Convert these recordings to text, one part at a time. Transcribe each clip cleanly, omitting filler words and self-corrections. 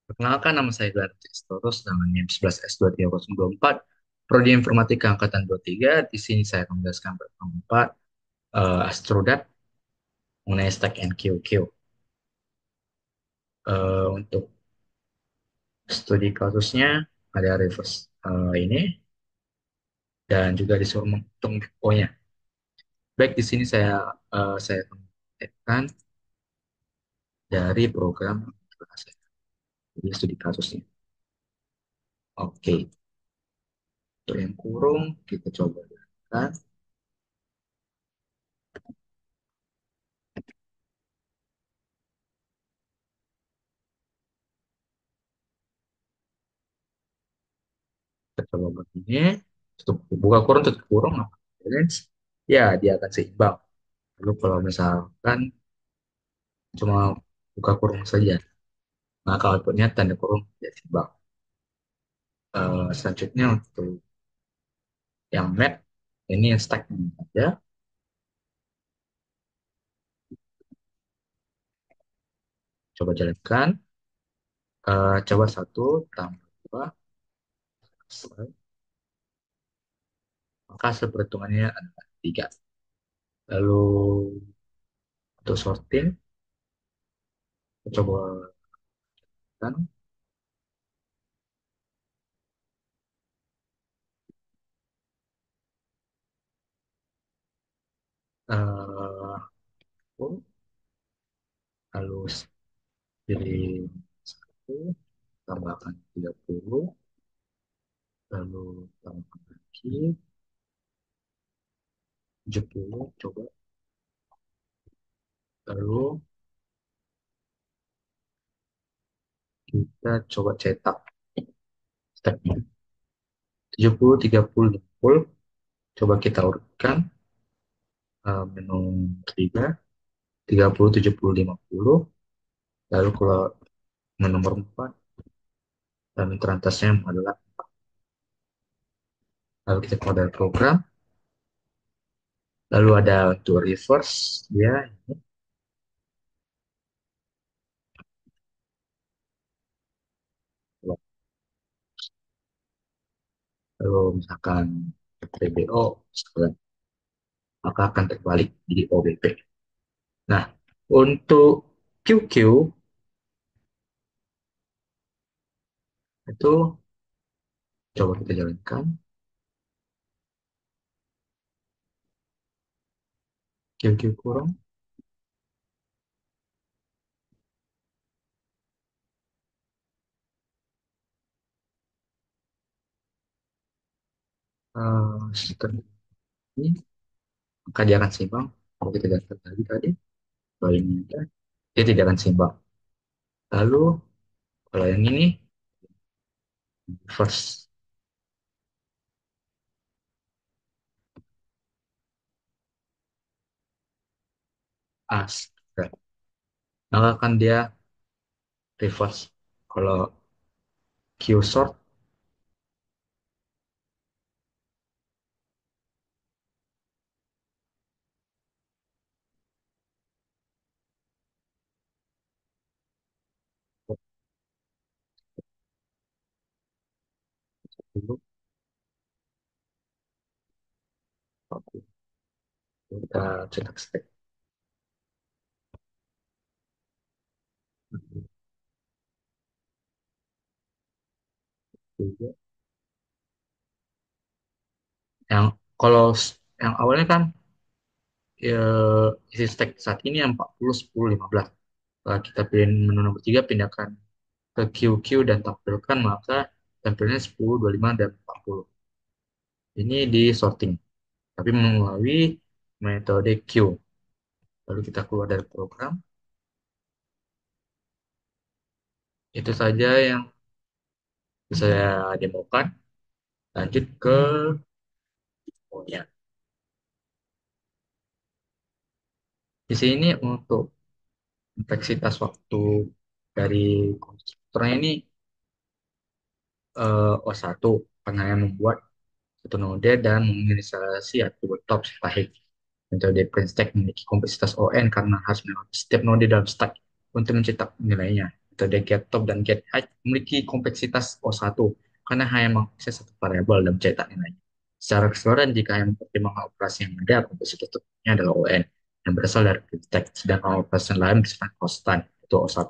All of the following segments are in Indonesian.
Perkenalkan, nama saya Glenn Torus dengan NIM 11S23024, Prodi Informatika Angkatan 23. Di sini saya akan menjelaskan pertama empat Astrodat mengenai Stack and QQ. Untuk studi kasusnya ada reverse ini dan juga disuruh menghitung deponya. Baik, di sini saya akan menjelaskan dari program jadi studi kasusnya. Oke, untuk yang kurung kita coba lihat. Kita coba begini, tutup buka kurung tutup kurung apa balance, ya dia akan seimbang. Lalu kalau misalkan cuma buka kurung saja, maka outputnya tanda kurung tidak seimbang. Selanjutnya untuk yang map ini yang stack saja, coba jalankan. Coba satu tambah dua selesai. Maka hasil perhitungannya adalah tiga. Lalu untuk sorting, kita coba kan, eh, lalu pilih satu, tambahkan 30, lalu tambahkan lagi 70, coba, lalu kita coba cetak stepnya 70, 30, 60, coba kita urutkan, menu 3, 30, 70, 50, lalu kalau menu nomor 4 dan teratasnya adalah, lalu kita keluar dari program, lalu ada untuk reverse dia ini. Lalu misalkan PBO maka akan terbalik di OBP. Nah, untuk QQ itu coba kita jalankan. QQ kurang sistem ini, maka dia akan seimbang. Kalau kita jalankan tadi, kalau ini ada, dia tidak akan seimbang. Lalu kalau yang ini first as, maka kan dia reverse. Kalau Q sort dulu, oke, kita cetak step. Yang kalau yang awalnya kan ya, isi stack saat ini yang 40, 10, 15. Setelah kita pilih menu nomor 3, pindahkan ke QQ dan tampilkan, maka tampilnya 10, 25, dan 40. Ini di sorting, tapi melalui metode Q. Lalu kita keluar dari program. Itu saja yang bisa saya demokan. Lanjut ke ya. Di sini untuk kompleksitas waktu dari konstruktornya ini O1, karena yang membuat satu node dan menginisialisasi atribut top serta head. Metode print stack memiliki kompleksitas ON karena harus melewati setiap node dalam stack untuk mencetak nilainya. Metode getTop dan getHeight memiliki kompleksitas O1 karena hanya mengakses satu variabel dan mencetak nilainya. Secara keseluruhan, jika hanya mempertimbangkan operasi yang ada, kompleksitas tetapnya adalah ON yang berasal dari prefix, sedangkan operasi lain bersifat konstan, itu O1.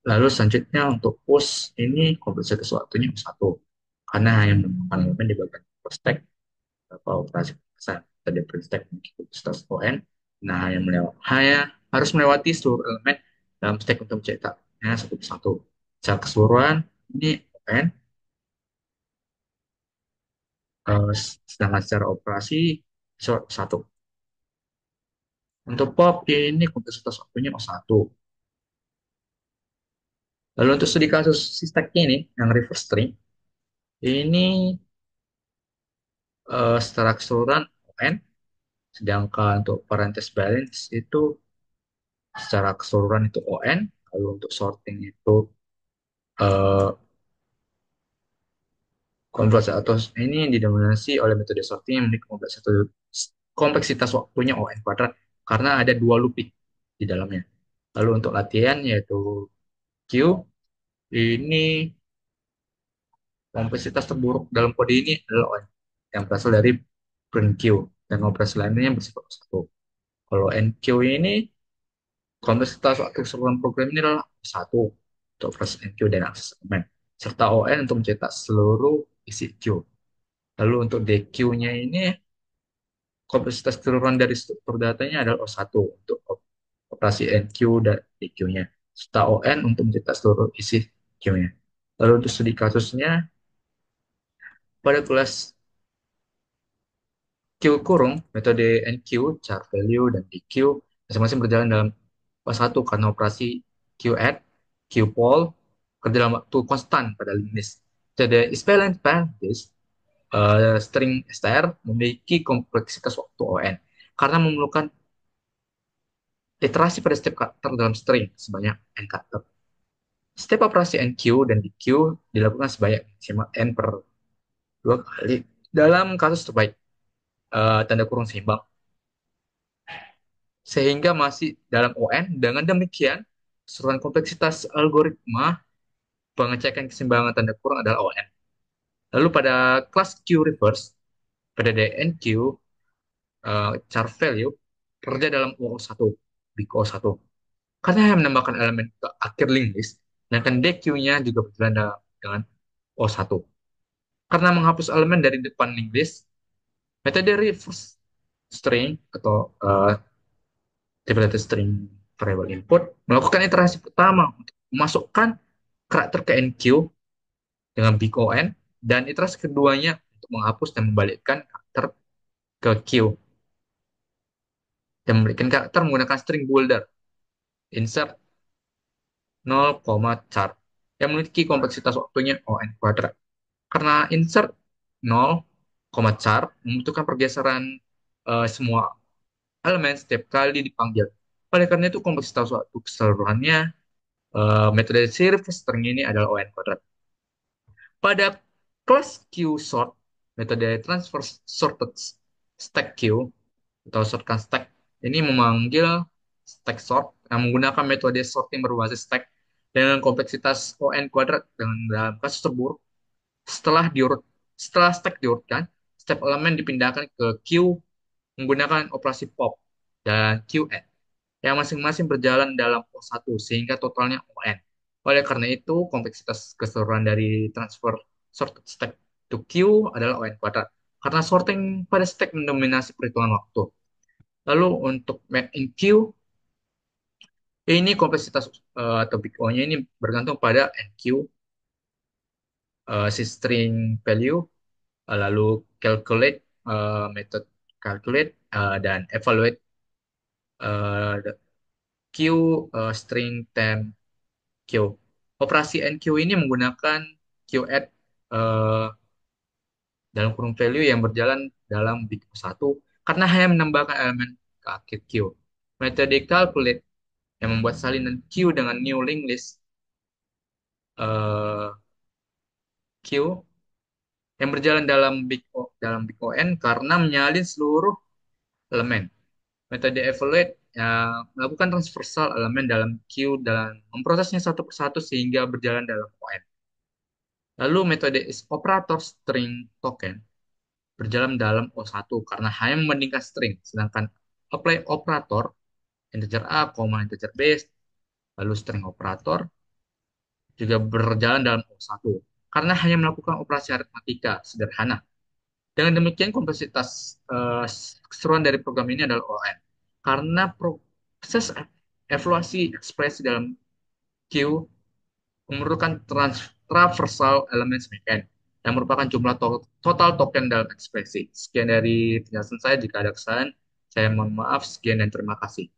Lalu selanjutnya untuk push ini kompleksitas waktunya O1 karena hanya menemukan elemen di bagian stack beberapa operasi pembahasan tadi stack kompleksitas ON. Nah, hanya harus melewati seluruh elemen dalam stack untuk mencetaknya satu persatu. Secara keseluruhan ini ON, sedangkan secara operasi satu. Untuk pop ini kompleksitas waktunya O1. Lalu untuk studi kasus si stack ini yang reverse string ini secara keseluruhan ON. Sedangkan untuk parenthesis balance itu secara keseluruhan itu ON. Lalu untuk sorting itu eh, kompleks atau ini didominasi oleh metode sorting yang memiliki kompleksitas waktunya ON kuadrat karena ada dua looping di dalamnya. Lalu untuk latihan yaitu Q ini kompleksitas terburuk dalam kode ini adalah ON yang berasal dari print Q dan operasi lainnya yang bersifat satu. Kalau NQ ini kompleksitas waktu keseluruhan program ini adalah satu untuk proses NQ dan akses elemen, serta ON untuk mencetak seluruh isi Q. Lalu untuk DQ-nya ini, kompleksitas keseluruhan dari struktur datanya adalah O1 untuk operasi NQ dan DQ-nya, serta ON untuk mencetak seluruh isi Q-nya. Lalu untuk studi kasusnya, pada kelas Q kurung, metode NQ, char value, dan DQ masing-masing berjalan dalam fase satu karena operasi Q add, Q poll kerja dalam waktu konstan pada link list. Metode equivalent parenthesis string str memiliki kompleksitas waktu ON karena memerlukan iterasi pada setiap karakter dalam string sebanyak n karakter. Setiap operasi NQ dan DQ dilakukan sebanyak maksimal n per dua kali dalam kasus terbaik tanda kurung seimbang sehingga masih dalam ON. Dengan demikian, keseluruhan kompleksitas algoritma pengecekan keseimbangan tanda kurung adalah ON. Lalu pada kelas Q reverse, pada DNQ, char value kerja dalam O1, big O1. Karena yang menambahkan elemen ke akhir link list, sedangkan DQ-nya juga berjalan dengan O1. Karena menghapus elemen dari depan link list, metode reverse string atau Stability string variable input melakukan iterasi pertama untuk memasukkan karakter ke NQ dengan big ON dan iterasi keduanya untuk menghapus dan membalikkan karakter ke Q dan memberikan karakter menggunakan string boolder insert 0, char yang memiliki kompleksitas waktunya ON kuadrat. Karena insert 0, char membutuhkan pergeseran semua elemen setiap kali dipanggil. Oleh karena itu kompleksitas waktu keseluruhannya metode series string ini adalah ON kuadrat. Pada kelas Q sort, metode transfer sorted stack Q atau shortcut stack ini memanggil stack sort yang menggunakan metode sorting berbasis stack dengan kompleksitas ON kuadrat dengan dalam kasus terburuk setelah stack diurutkan, setiap elemen dipindahkan ke Q menggunakan operasi pop dan QN yang masing-masing berjalan dalam O1 sehingga totalnya ON. Oleh karena itu, kompleksitas keseluruhan dari transfer sorted stack to Q adalah ON kuadrat. Karena sorting pada stack mendominasi perhitungan waktu. Lalu untuk map in Q, ini kompleksitas atau big O-nya ini bergantung pada NQ, si string value, lalu calculate, method calculate, dan evaluate the Q string temp Q. Operasi NQ ini menggunakan Q add eh, dalam kurung value yang berjalan dalam big satu karena hanya menambahkan elemen ke akhir Q. Metode calculate yang membuat salinan Q dengan new link list eh, Q yang berjalan dalam big ON karena menyalin seluruh elemen. Metode evaluate yang melakukan transversal elemen dalam queue dan memprosesnya satu persatu sehingga berjalan dalam ON. Lalu metode is operator string token berjalan dalam O1 karena hanya membandingkan string, sedangkan apply operator integer A, integer B, lalu string operator juga berjalan dalam O1 karena hanya melakukan operasi aritmatika sederhana. Dengan demikian, kompleksitas keseruan dari program ini adalah ON. Karena proses evaluasi ekspresi dalam Q memerlukan traversal elemen mechanic yang merupakan jumlah total token dalam ekspresi. Sekian dari penjelasan saya. Jika ada kesalahan, saya mohon maaf. Sekian dan terima kasih.